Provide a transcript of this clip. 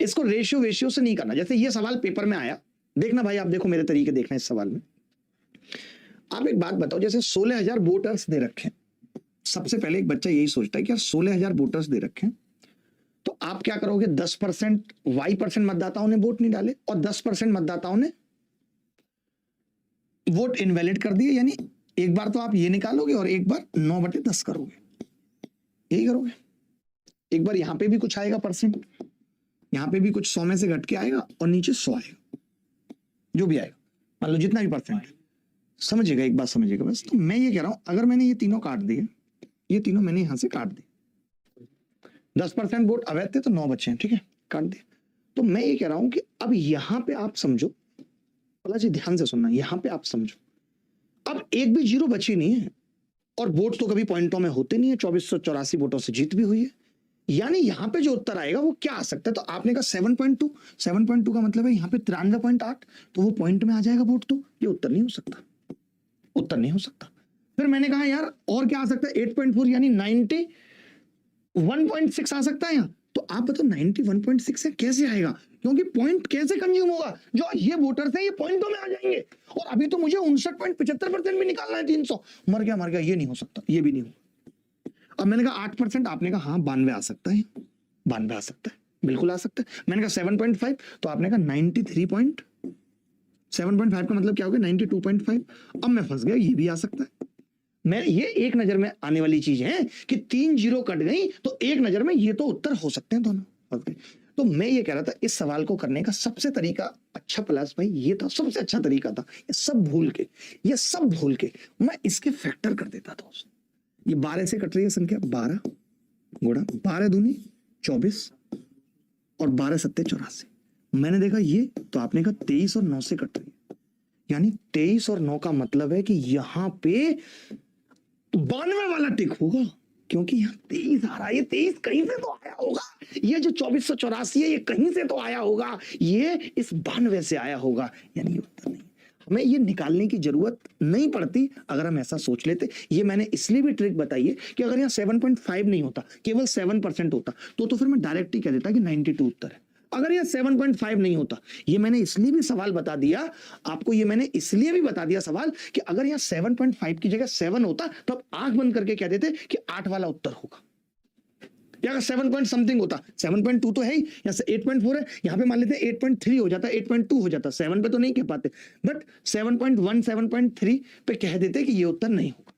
इसको रेशियो वेशियो से नहीं करना। जैसे ये सवाल पेपर में आया, देखना भाई, आप देखो मेरे तरीके देखना इस सवाल में। आप एक बात बताओ, जैसे 16,000 वोटर्स दे रखे हैं, सबसे पहले एक बच्चा यही सोचता है कि यार 16,000 वोटर्स दे रखे हैं, तो आप क्या करोगे, 10% Y% मतदाताओं ने वोट नहीं डाले और 10% मतदाताओं ने वोट इनवैलिड कर दिए, यानी एक बार तो आप ये निकालोगे और एक बार 9/10 करोगे, यही करोगे। एक बार यहां पे भी कुछ आएगा परसेंट, यहां पे भी कुछ 100 में से घट के आएगा और नीचे 100 आएगा, जो भी आएगा, मान लो जितना भी परसेंट है, समझिएगा, एक बात समझिएगा बस। तो मैं ये कह रहा हूं, अगर मैंने ये तीनों काट दिए, ये तीनों मैंने यहां से काट दिए, 10% वोट अवैध थे तो 9 बचे हैं, ठीक है, काट दिए। तो मैं ये कह रहा हूं कि अब यहां पे आप समझो, भला जी ध्यान से सुनना, यहां पे आप समझो, अब एक भी जीरो बची नहीं है और वोट तो कभी पॉइंटों में होते नहीं है, 2484 वोटों से जीत भी हुई है, यानी यहां पे जो उत्तर आएगा वो क्या आ सकता है, तो आपने कहा 7.2 का मतलब है यहां पे 93.8, तो वो पॉइंट में आ जाएगा वोट, तो ये उत्तर नहीं हो सकता, उत्तर नहीं हो सकता। फिर मैंने कहा यार और क्या आ सकता है, 8.4 यानी 91.6 आ सकता है यहाँ, तो आप बताओ 91.6 है कैसे आएगा, क्योंकि पॉइंट कैसे कंज्यूम होगा, जो ये वोटर्स हैं ये पॉइंटों में आ जाएंगे, और अभी तो मुझे 59.75% भी निकालना है, 300, मर गया, ये नहीं हो सकता, ये भी नहीं होगा। अब मैंने कहा 8%, आपने कहा हाँ 92 आ सकता है, 92 आ सकता है, बिल्कुल आ सकता है। मैंने कहा 7.5, तो आपने कहा 7.5 का मतलब क्या हो गया, 92.5। अब मैं फंस गया, ये भी आ सकता है। मैं ये एक नजर में आने वाली चीज है कि 3 जीरो कट गई, तो एक नजर में ये तो उत्तर हो सकते हैं दोनों, फंस गए। तो मैं ये कह रहा था, इस सवाल को करने का सबसे तरीका अच्छा प्लस भाई ये था, सबसे अच्छा तरीका था, ये सब भूल के मैं इसके फैक्टर कर देता था। ये 12 से कट रही है संख्या, 12 गुणा 12 दूनी 24 और 12 सत्ते 84। मैंने देखा ये, तो आपने कहा 23 और 9 से कट रही है, यानी 23 और 9 का मतलब है कि यहां पे 92 वाला टिक होगा, क्योंकि यहाँ 23 आ रहा है, ये 23 कहीं से तो आया होगा, ये जो 2484 है ये कहीं से तो आया होगा, ये इस 92 से आया होगा, यानी ये उत्तर नहीं। हमें ये निकालने की जरूरत नहीं पड़ती अगर हम ऐसा सोच लेते। ये मैंने इसलिए भी ट्रिक बताई है कि अगर यहाँ 7.5 नहीं होता, केवल 7% होता, तो फिर मैं डायरेक्ट ही कह देता कि 92 उत्तर है। अगर ये 7.5 नहीं होता, ये मैंने इसलिए भी सवाल बता दिया आपको, ये मैंने इसलिए भी बता दिया सवाल कि अगर यहाँ 7.5 की जगह 7 होता, तो आप आंख बंद करके कह देते कि 8 वाला उत्तर होगा। या अगर 7 पॉइंट समथिंग होता, 7.2 तो है ही, यहाँ से 8.4 है, यहाँ पे मान लेते हैं 8.3 हो जाता, 8.2 हो जाता, 7 पे तो नहीं कह पाते, बट 7.1 7.3 पे कह देते कि ये उत्तर नहीं होगा।